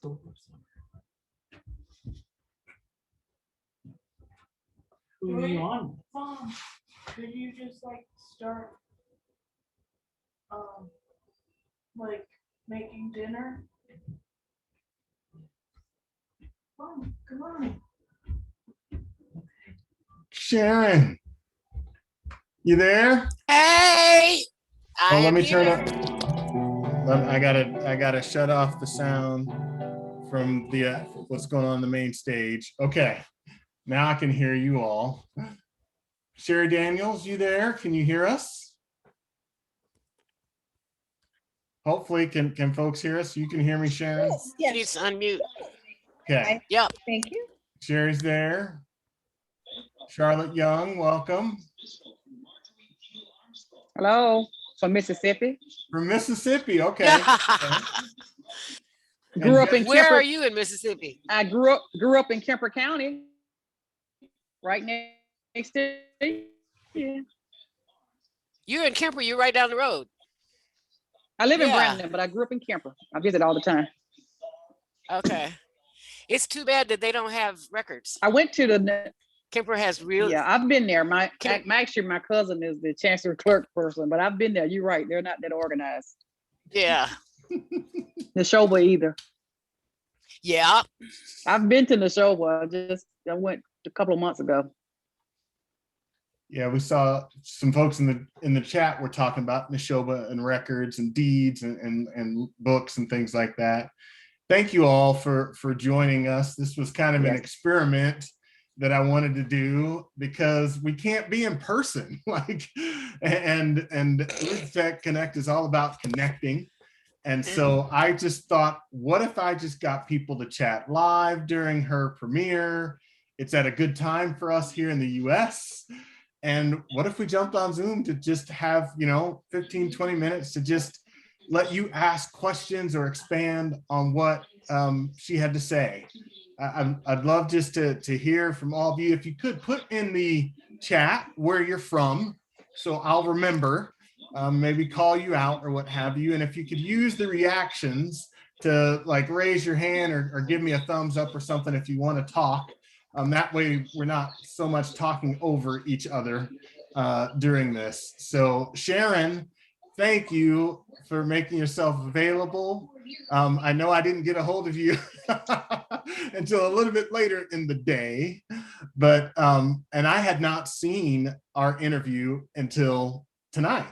Who are you on? Mom, could you just like start like making dinner? Mom, come on. Sharon, you there? Hey, Oh, let me turn up. I gotta shut off the sound from the what's going on the main stage. Okay, now I can hear you all. Sherry Daniels, you there? Can you hear us? Hopefully, can folks hear us? You can hear me, Sharon? yes. Please unmute. Okay. Yep. Thank you. Sherry's there. Charlotte Young, welcome. Hello, from Mississippi. From Mississippi, okay. Grew up in Where Kemper. are you in Mississippi? I grew up in Kemper County, right next to you. You're in Kemper. You're right down the road. I live in Brandon, but I grew up in Kemper. I visit all the time. Okay. It's too bad that they don't have records. I went to the. Kemper has real. Yeah, I've been there. Actually, my cousin is the chancellor clerk person, but I've been there. You're right. They're not that organized. Yeah. Neshoba either. Yeah. I've been to Neshoba. I went a couple of months ago. Yeah, we saw some folks in the chat were talking about Neshoba and records and deeds and books and things like that. Thank you all for joining us. This was kind of an experiment that I wanted to do because we can't be in person. And RootsTech Connect is all about connecting. And so I just thought, what if I just got people to chat live during her premiere? It's at a good time for us here in the US. And what if we jumped on Zoom to just have, 15, 20 minutes to just let you ask questions or expand on what she had to say. I'd love just to hear from all of you. If you could put in the chat where you're from, so I'll remember, maybe call you out or what have you. And if you could use the reactions to like raise your hand or give me a thumbs up or something if you want to talk. That way we're not so much talking over each other during this. So Sharon, thank you for making yourself available. I know I didn't get a hold of you until a little bit later in the day, but and I had not seen our interview until tonight.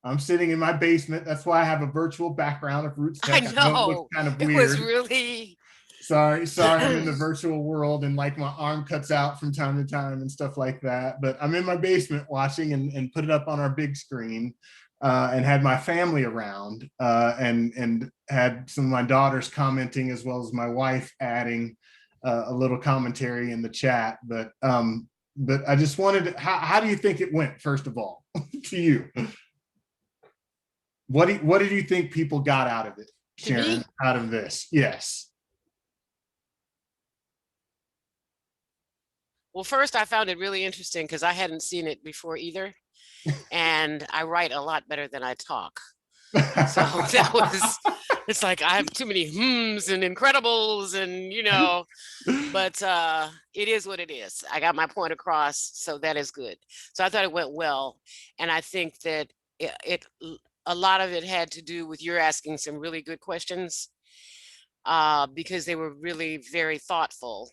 I'm sitting in my basement. That's why I have a virtual background of RootsTech. I know. It looks kind of weird. It was really. Sorry, I'm in the virtual world and like my arm cuts out from time to time and stuff like that. But I'm in my basement watching and put it up on our big screen and had my family around and had some of my daughters commenting as well as my wife adding a little commentary in the chat. But I just wanted to, how do you think it went, first of all, to you? What did you think people got out of it, Sharon, out of this? Yes. Well, first, I found it really interesting because I hadn't seen it before either. And I write a lot better than I talk. So that was, it's like I have too many hmms and incredibles and, but it is what it is. I got my point across, so that is good. So I thought it went well. And I think that a lot of it had to do with you're asking some really good questions because they were really very thoughtful.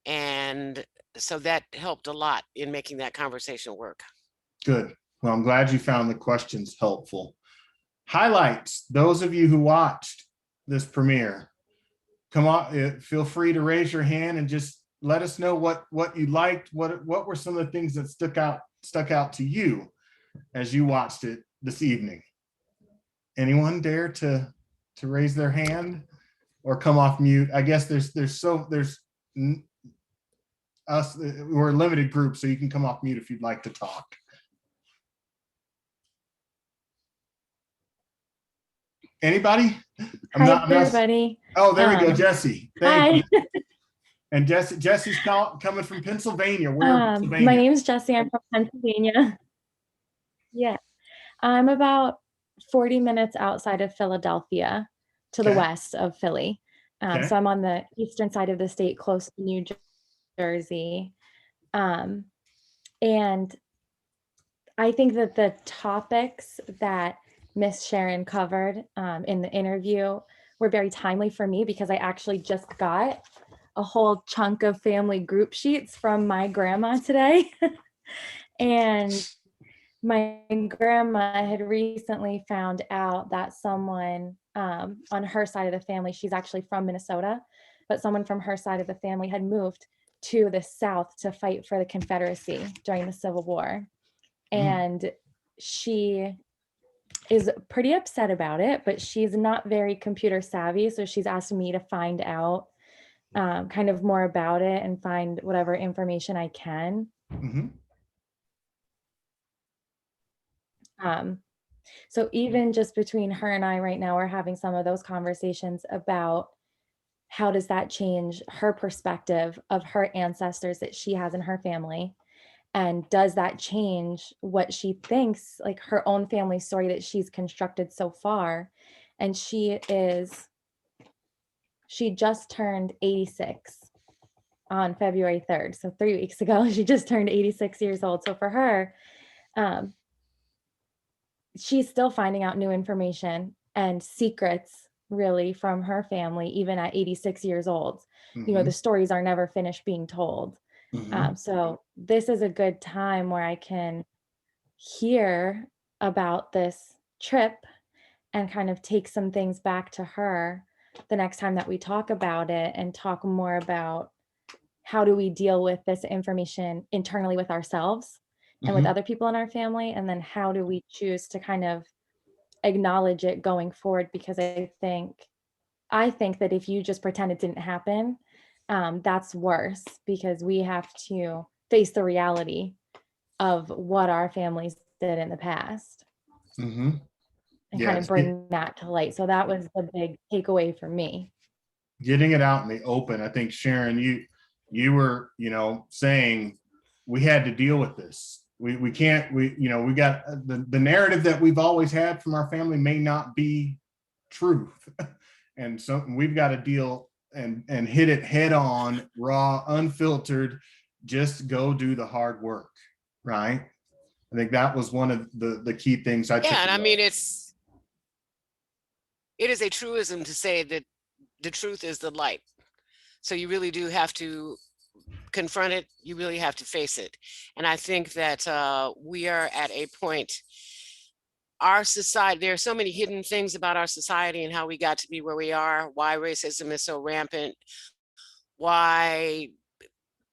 And so that helped a lot in making that conversation work. Good. Well, I'm glad you found the questions helpful. Highlights, those of you who watched this premiere, come on, feel free to raise your hand and just let us know what you liked, what were some of the things that stuck out to you as you watched it this evening. Anyone dare to raise their hand or come off mute? I guess there's us, we're a limited group, so you can come off mute if you'd like to talk. Anybody? Everybody. Oh, there we go, Jesse. Hi. And Jesse's coming from Pennsylvania. Where in Pennsylvania? My name is Jesse. I'm from Pennsylvania. Yeah. I'm about 40 minutes outside of Philadelphia to the west of Philly. Okay. So I'm on the eastern side of the state, close to New Jersey. And I think that the topics that Miss Sharon covered in the interview were very timely for me, because I actually just got a whole chunk of family group sheets from my grandma today. And my grandma had recently found out that someone on her side of the family, she's actually from Minnesota, but someone from her side of the family had moved to the South to fight for the Confederacy during the Civil War. And she is pretty upset about it, but she's not very computer savvy. So she's asked me to find out kind of more about it and find whatever information I can. So even just between her and I right now, we're having some of those conversations about how does that change her perspective of her ancestors that she has in her family? And does that change what she thinks, like her own family story that she's constructed so far? And she just turned 86 on February 3rd. So 3 weeks ago, she just turned 86 years old. So for her, she's still finding out new information and secrets really from her family, even at 86 years old. You know, the stories are never finished being told. So this is a good time where I can hear about this trip and kind of take some things back to her the next time that we talk about it, and talk more about how do we deal with this information internally with ourselves and with other people in our family, and then how do we choose to kind of acknowledge it going forward? Because I think that if you just pretend it didn't happen, that's worse, because we have to face the reality of what our families did in the past and kind of bring that to light. So that was the big takeaway for me. Getting it out in the open. I think, Sharon, you were, saying we had to deal with this. We can't, we got the narrative that we've always had from our family may not be truth. And so we've got to deal and hit it head on, raw, unfiltered, just go do the hard work. Right. I think that was one of the key things I took. Yeah, and I mean, it is a truism to say that the truth is the light. So you really do have to confront it. You really have to face it. And I think that we are at a point, our society, there are so many hidden things about our society and how we got to be where we are, why racism is so rampant, why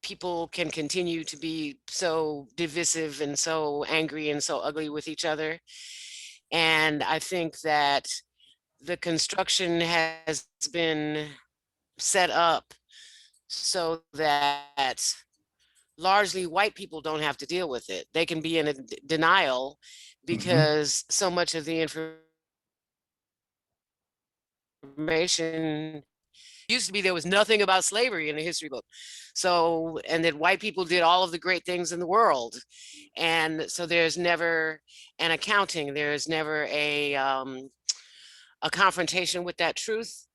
people can continue to be so divisive and so angry and so ugly with each other. And I think that the construction has been set up so that largely white people don't have to deal with it. They can be in a denial because so much of the information used to be there was nothing about slavery in the history book. So, and that white people did all of the great things in the world. And so there's never an accounting, there's never a confrontation with that truth.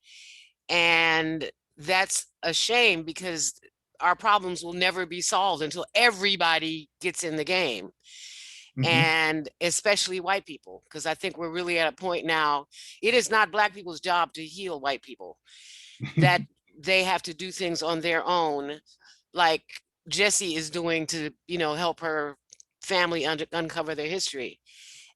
And that's a shame, because our problems will never be solved until everybody gets in the game. And especially white people, because I think we're really at a point now, it is not Black people's job to heal white people, that they have to do things on their own, like Jessie is doing to, help her family uncover their history.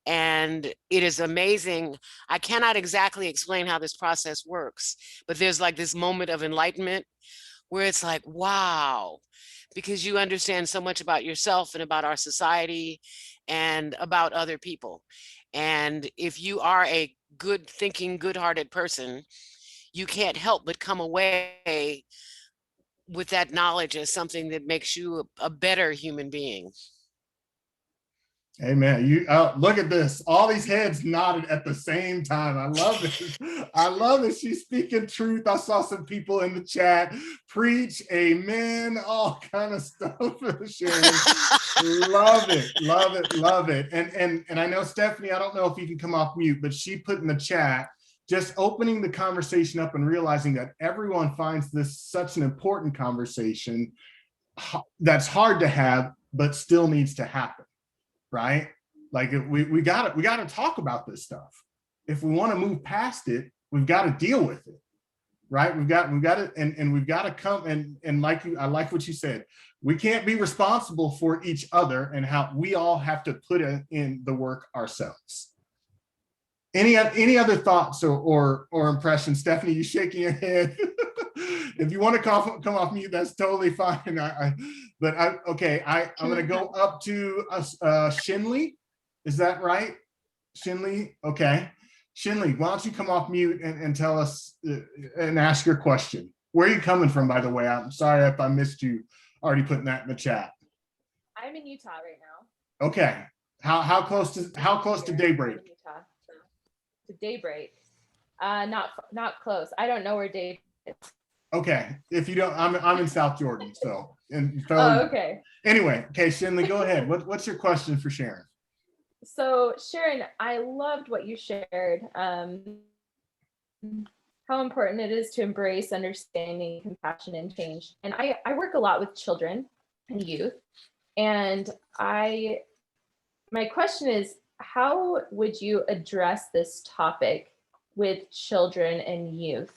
And it is amazing. I cannot exactly explain how this process works, but there's like this moment of enlightenment where it's like, wow, because you understand so much about yourself and about our society and about other people. And if you are a good thinking, good-hearted person, you can't help but come away with that knowledge as something that makes you a better human being. Amen. You look at this. All these heads nodded at the same time. I love it. I love it. She's speaking truth. I saw some people in the chat preach, amen, all kind of stuff. Sharon, love it, love it, love it. And I know Stephanie, I don't know if you can come off mute, but she put in the chat just opening the conversation up and realizing that everyone finds this such an important conversation that's hard to have, but still needs to happen, right? Like we got to talk about this stuff. If we want to move past it, we've got to deal with it, right? We've got to, and we've got to come and like I like what you said. We can't be responsible for each other, and how we all have to put in the work ourselves. Any other thoughts or impressions? Stephanie, you shaking your head. If you want to come off mute, that's totally fine. Okay, I'm going to go up to Shinley. Is that right? Shinley? Okay. Shinley, why don't you come off mute and tell us and ask your question. Where are you coming from, by the way? I'm sorry if I missed you already putting that in the chat. I'm in Utah right now. Okay. How close to daybreak? Utah, so to daybreak. Not close. I don't know where daybreak is. Okay. If you don't, I'm in South Jordan, so. Oh, okay. Anyway, okay, Shinley, go ahead. What's your question for Sharon? So Sharon, I loved what you shared. How important it is to embrace understanding, compassion, and change. And I work a lot with children and youth. And my question is, how would you address this topic with children and youth?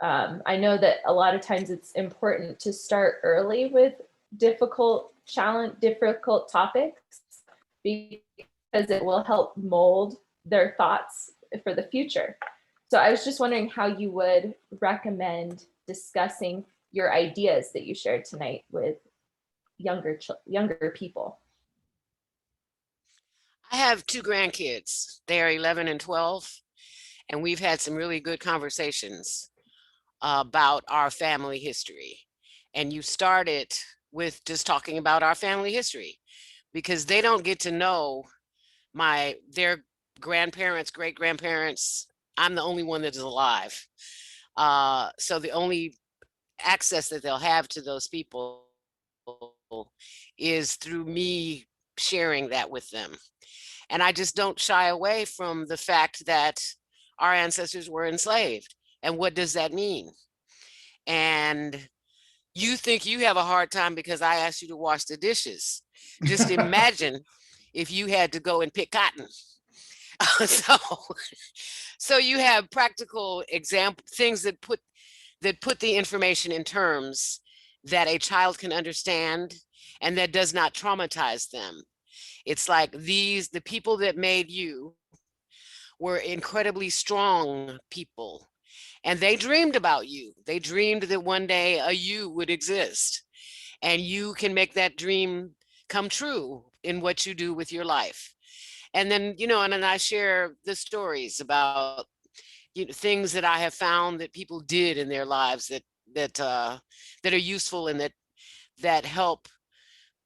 I know that a lot of times it's important to start early with difficult topics, because it will help mold their thoughts for the future. So I was just wondering how you would recommend discussing your ideas that you shared tonight with younger people. I have 2 grandkids. They are 11 and 12, and we've had some really good conversations about our family history. And you started with just talking about our family history, because they don't get to know their grandparents, great-grandparents. I'm the only one that is alive. So the only access that they'll have to those people is through me sharing that with them. And I just don't shy away from the fact that our ancestors were enslaved. And what does that mean? And you think you have a hard time because I asked you to wash the dishes. Just imagine if you had to go and pick cotton. So you have practical things that put the information in terms that a child can understand and that does not traumatize them. It's like the people that made you were incredibly strong people, and they dreamed about you. They dreamed that one day a you would exist, and you can make that dream come true in what you do with your life. And then, and then I share the stories about, things that I have found that people did in their lives that are useful and that help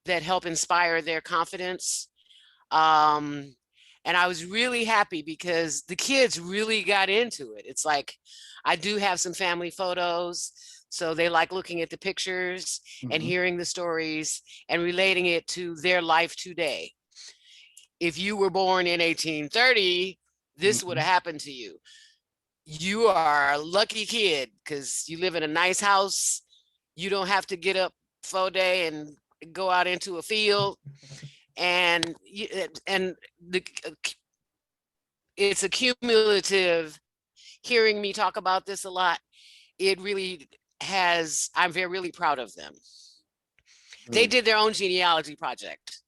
inspire their confidence. And I was really happy because the kids really got into it. It's like, I do have some family photos, so they like looking at the pictures and hearing the stories and relating it to their life today. If you were born in 1830, this would have happened to you. You are a lucky kid because you live in a nice house. You don't have to get up for day and go out into a field. And it's a cumulative. Hearing me talk about this a lot, it really has. I'm really proud of them. They did their own genealogy project,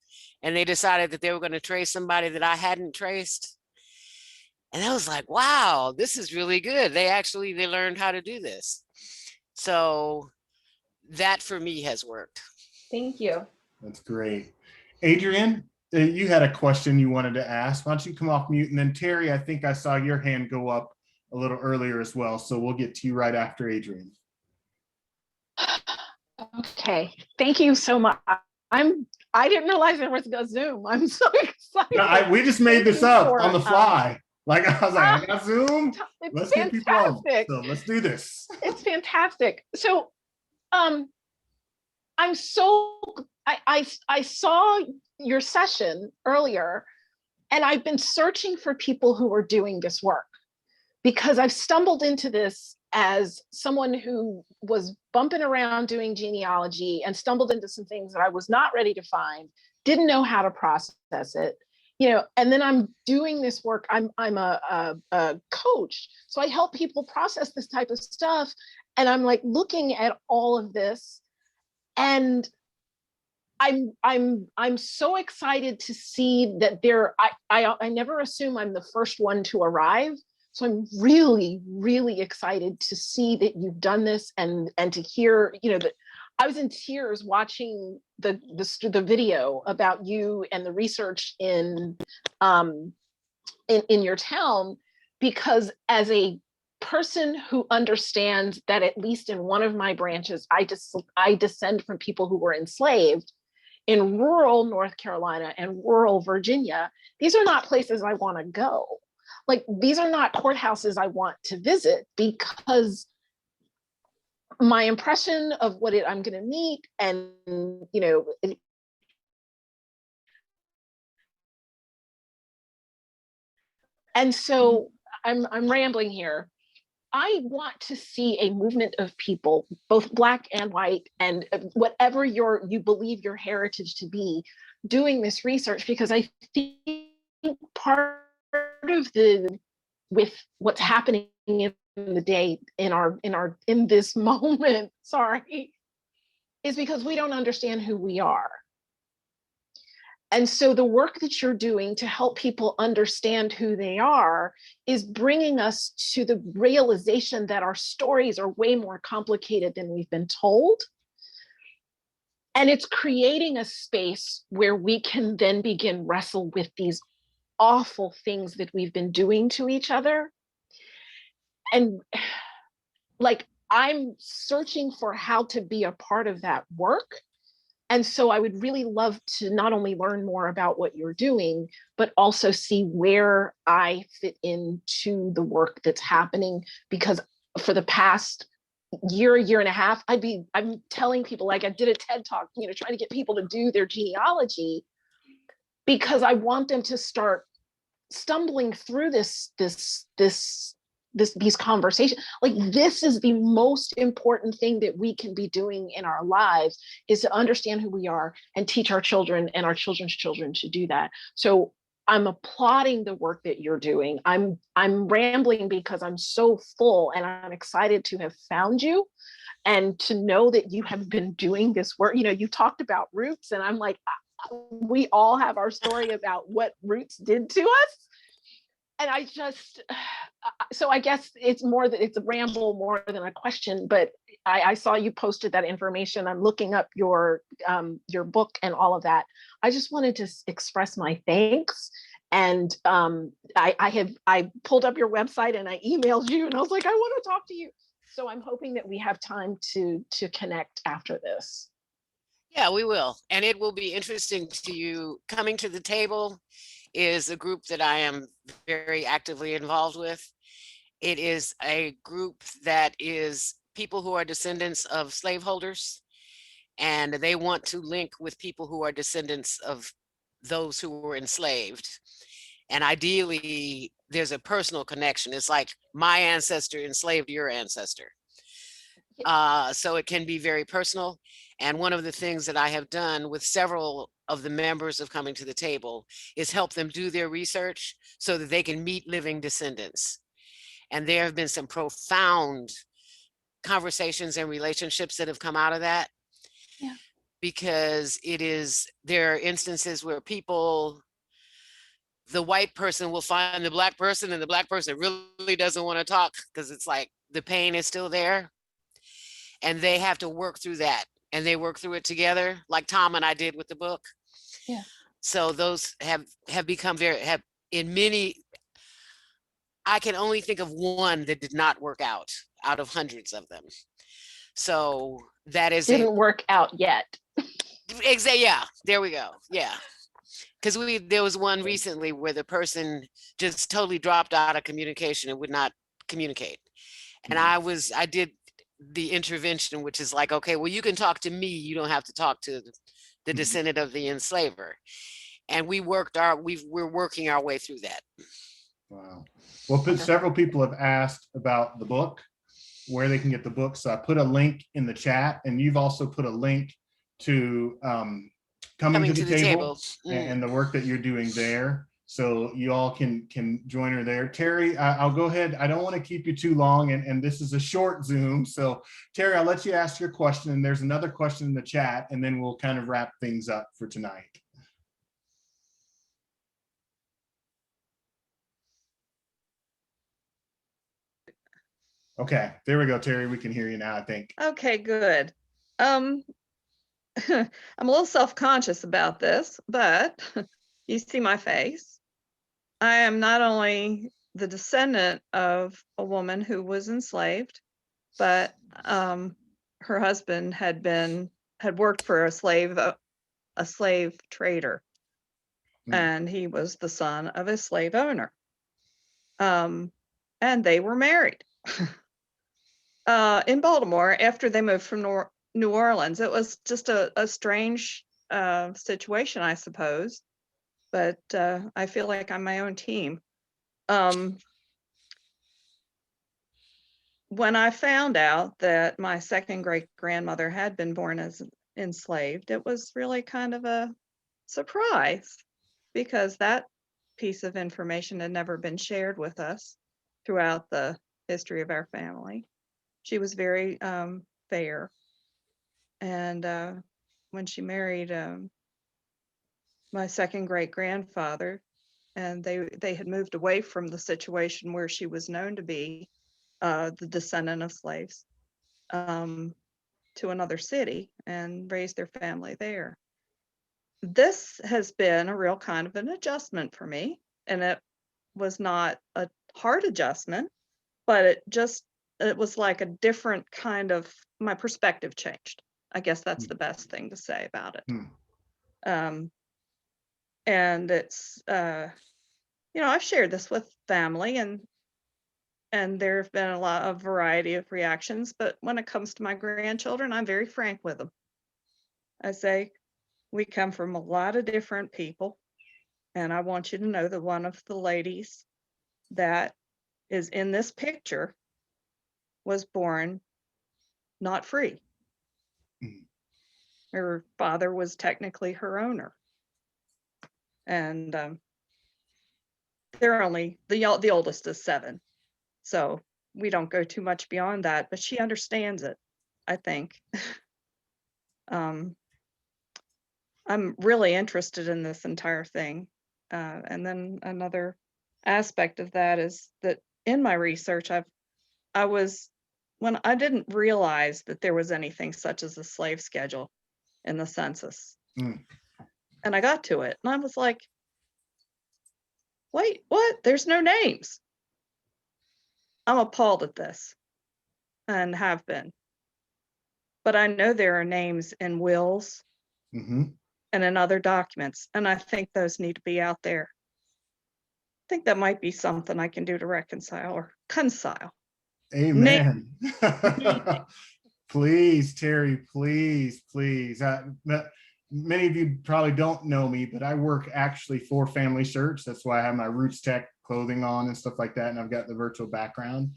and they decided that they were going to trace somebody that I hadn't traced. And I was like, wow, this is really good. They learned how to do this. So that for me has worked. Thank you. That's great. Adrian, you had a question you wanted to ask. Why don't you come off mute? And then Terry, I think I saw your hand go up a little earlier as well. So we'll get to you right after Adrian. Okay, thank you so much. I didn't realize there was a Zoom. I'm so excited. No, we just made this up on the fly. Like I was like, I got Zoom. Let's get people on. So let's do this. It's fantastic. So I saw your session earlier, and I've been searching for people who are doing this work. because I've stumbled into this as someone who was bumping around doing genealogy and stumbled into some things that I was not ready to find, didn't know how to process it, you know, and then I'm doing this work. I'm a coach, so I help people process this type of stuff, and I'm like looking at all of this, and I'm so excited to see that I never assume I'm the first one to arrive. So I'm really, really excited to see that you've done this, and to hear, you know, that I was in tears watching the video about you and the research in your town, because as a person who understands that at least in one of my branches, I descend from people who were enslaved in rural North Carolina and rural Virginia. These are not places I want to go. Like, these are not courthouses I want to visit, because my impression of what I'm going to meet, and, you know, and so I'm rambling here. I want to see a movement of people, both Black and white, and whatever you believe your heritage to be, doing this research, because I think part of with what's happening in the day in this moment, sorry, is because we don't understand who we are. And so the work that you're doing to help people understand who they are is bringing us to the realization that our stories are way more complicated than we've been told. And it's creating a space where we can then begin wrestle with these awful things that we've been doing to each other. And like, I'm searching for how to be a part of that work. And so I would really love to not only learn more about what you're doing, but also see where I fit into the work that's happening. Because for the past year and a half, I'm telling people, like, I did a TED Talk, you know, trying to get people to do their genealogy, because I want them to start stumbling through these conversations. Like, this is the most important thing that we can be doing in our lives, is to understand who we are and teach our children and our children's children to do that. So I'm applauding the work that you're doing. I'm rambling because I'm so full, and I'm excited to have found you and to know that you have been doing this work. You know, you talked about Roots, and I'm like, we all have our story about what Roots did to us. And I just, so I guess it's a ramble more than a question, but I saw you posted that information. I'm looking up your book and all of that. I just wanted to express my thanks. And I pulled up your website and I emailed you, and I was like, I want to talk to you. So I'm hoping that we have time to connect after this. Yeah, we will. And it will be interesting to you. Coming to the Table is a group that I am very actively involved with. It is a group that is people who are descendants of slaveholders, and they want to link with people who are descendants of those who were enslaved. And ideally, there's a personal connection. It's like my ancestor enslaved your ancestor. So it can be very personal. And one of the things that I have done with several of the members of Coming to the Table is help them do their research so that they can meet living descendants. And there have been some profound conversations and relationships that have come out of that. Yeah. Because there are instances where the white person will find the Black person, and the Black person really doesn't want to talk because it's like the pain is still there. And they have to work through that, and they work through it together, like Tom and I did with the book. Yeah. So those have become in many, I can only think of one that did not work out of hundreds of them. So that didn't work out yet. Exactly. Yeah, there we go. Yeah. Because there was one recently where the person just totally dropped out of communication and would not communicate. And I did the intervention, which is like, okay, well, you can talk to me. You don't have to talk to the descendant of the enslaver. And we're working our way through that. Wow. Well, several people have asked about the book, where they can get the book. So I put a link in the chat, and you've also put a link to coming to the table and the work that you're doing there. So you all can join her there. Terry, I'll go ahead. I don't want to keep you too long, and this is a short Zoom. So Terry, I'll let you ask your question. And there's another question in the chat, and then we'll kind of wrap things up for tonight. Okay, there we go, Terry. We can hear you now, I think. Okay, good. I'm a little self-conscious about this, but you see my face. I am not only the descendant of a woman who was enslaved, but her husband had worked for a slave trader, and he was the son of a slave owner. And they were married in Baltimore after they moved from New Orleans. It was just a strange situation, I suppose, but I feel like I'm my own team. When I found out that my second great grandmother had been born as enslaved, it was really kind of a surprise, because that piece of information had never been shared with us throughout the history of our family. She was very fair, and when she married my second great grandfather, and they had moved away from the situation where she was known to be the descendant of slaves, to another city and raised their family there. This has been a real kind of an adjustment for me, and it was not a hard adjustment, but it was like a different kind of, my perspective changed. I guess that's the best thing to say about it. And it's, I've shared this with family, and there have been a variety of reactions, but when it comes to my grandchildren, I'm very frank with them. I say, we come from a lot of different people, and I want you to know that one of the ladies that is in this picture was born not free. Her father was technically her owner. And they're only, the oldest is 7. So we don't go too much beyond that, but she understands it, I think. I'm really interested in this entire thing. And then another aspect of that is that in my research, when I didn't realize that there was anything such as a slave schedule in the census. And I got to it, and I was like, wait, what? There's no names. I'm appalled at this, and have been. But I know there are names in wills and in other documents, and I think those need to be out there. I think that might be something I can do to reconcile or reconcile. Amen. Please, Terry, please. Many of you probably don't know me, but I work actually for Family Search. That's why I have my RootsTech clothing on and stuff like that. And I've got the virtual background.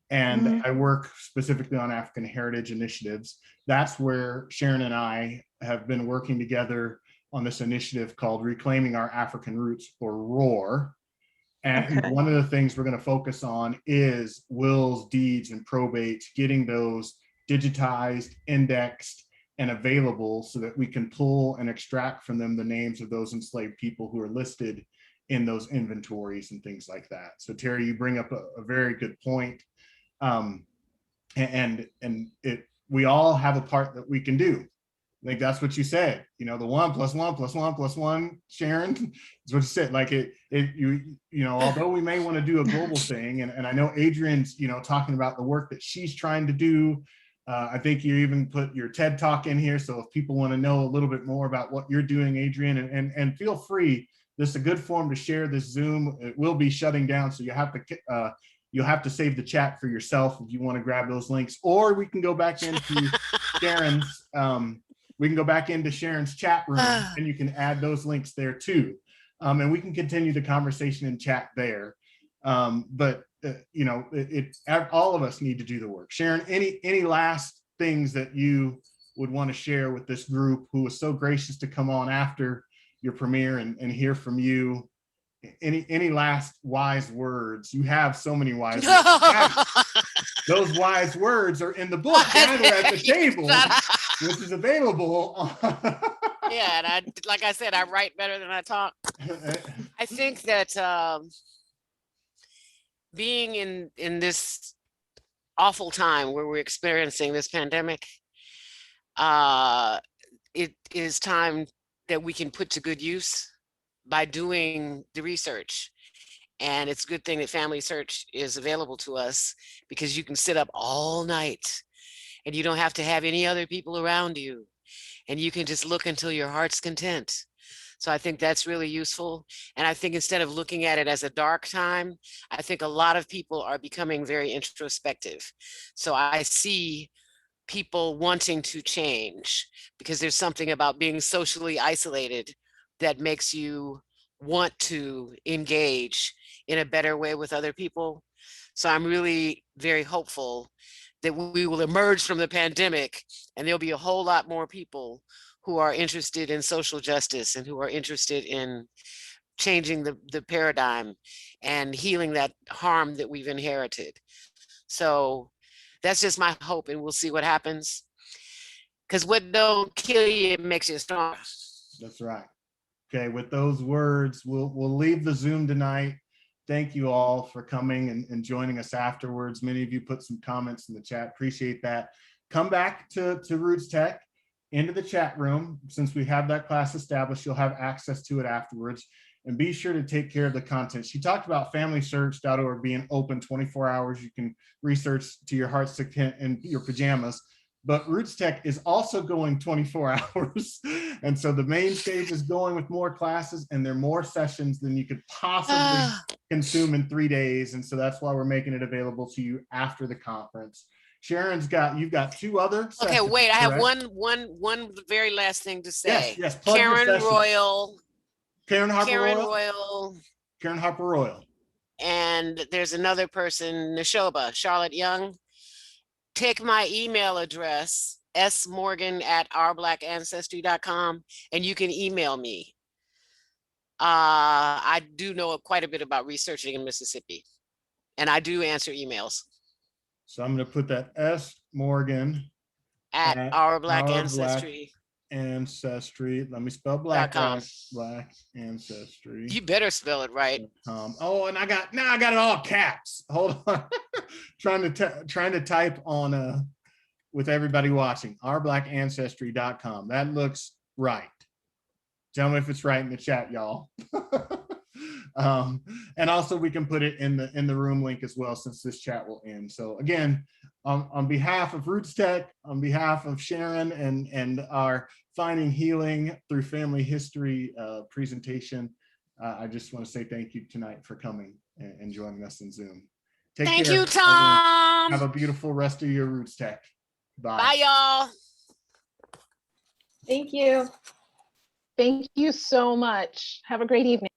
And I work specifically on African heritage initiatives. That's where Sharon and I have been working together on this initiative called Reclaiming Our African Roots, or ROAR. And one of the things we're going to focus on is wills, deeds, and probates, getting those digitized, indexed, and available so that we can pull and extract from them the names of those enslaved people who are listed in those inventories and things like that. So Terry, you bring up a very good point. We all have a part that we can do. I think that's what you said, the 1 + 1 + 1 + 1, Sharon, is what you said. Like although we may want to do a global thing, and I know Adrian's, talking about the work that she's trying to do. I think you even put your TED Talk in here. So if people want to know a little bit more about what you're doing, Adrian, and feel free, this is a good form to share this Zoom. It will be shutting down, so you'll have to save the chat for yourself if you want to grab those links, or we can go back into Sharon's. We can go back into Sharon's chat room, and you can add those links there too. And we can continue the conversation in chat there. But you know, all of us need to do the work. Sharon, any last things that you would want to share with this group who was so gracious to come on after your premiere and hear from you? Any last wise words? You have so many wise words. Those wise words are in the book down there at the table, which is available. Yeah, and like I said, I write better than I talk. I think that being in this awful time where we're experiencing this pandemic, it is time that we can put to good use by doing the research. And it's a good thing that Family Search is available to us, because you can sit up all night and you don't have to have any other people around you, and you can just look until your heart's content. So I think that's really useful. And I think instead of looking at it as a dark time, I think a lot of people are becoming very introspective. So I see people wanting to change, because there's something about being socially isolated that makes you want to engage in a better way with other people. So I'm really very hopeful that we will emerge from the pandemic and there'll be a whole lot more people who are interested in social justice and who are interested in changing the paradigm and healing that harm that we've inherited. So that's just my hope, and we'll see what happens. Because what don't kill you, it makes you stronger. That's right. Okay, with those words, we'll leave the Zoom tonight. Thank you all for coming and joining us afterwards. Many of you put some comments in the chat. Appreciate that. Come back to RootsTech into the chat room. Since we have that class established, you'll have access to it afterwards. And be sure to take care of the content. She talked about FamilySearch.org being open 24 hours. You can research to your heart's content in your pajamas. But RootsTech is also going 24 hours. And so the main stage is going with more classes, and there are more sessions than you could possibly consume in 3 days. And so that's why we're making it available to you after the conference. You've got 2 other sessions. Okay, wait, I have correct? one very last thing to say. Yes, plug your Karen session. Royal. Karen Harper Royal. Royal. And there's another person, Neshoba, Charlotte Young. Take my email address, smorgan@ourbblackancestry.com, and you can email me. I do know quite a bit about researching in Mississippi, and I do answer emails. So I'm going to put that smorgan at Our Black Our Ancestry. Black Ancestry. Let me spell black .com. Black Ancestry. You better spell it right. Oh, and I got it all caps. Hold on. trying to type on with everybody watching. ourbblackancestry.com. That looks right. Tell me if it's right in the chat, y'all. And also we can put it in the room link as well, since this chat will end. So again, on behalf of RootsTech, on behalf of Sharon and our Finding Healing Through Family History presentation, I just want to say thank you tonight for coming and joining us in Zoom. Thank you, Tom. Have a beautiful rest of your RootsTech. Bye. Bye, y'all. Thank you. Thank you so much. Have a great evening.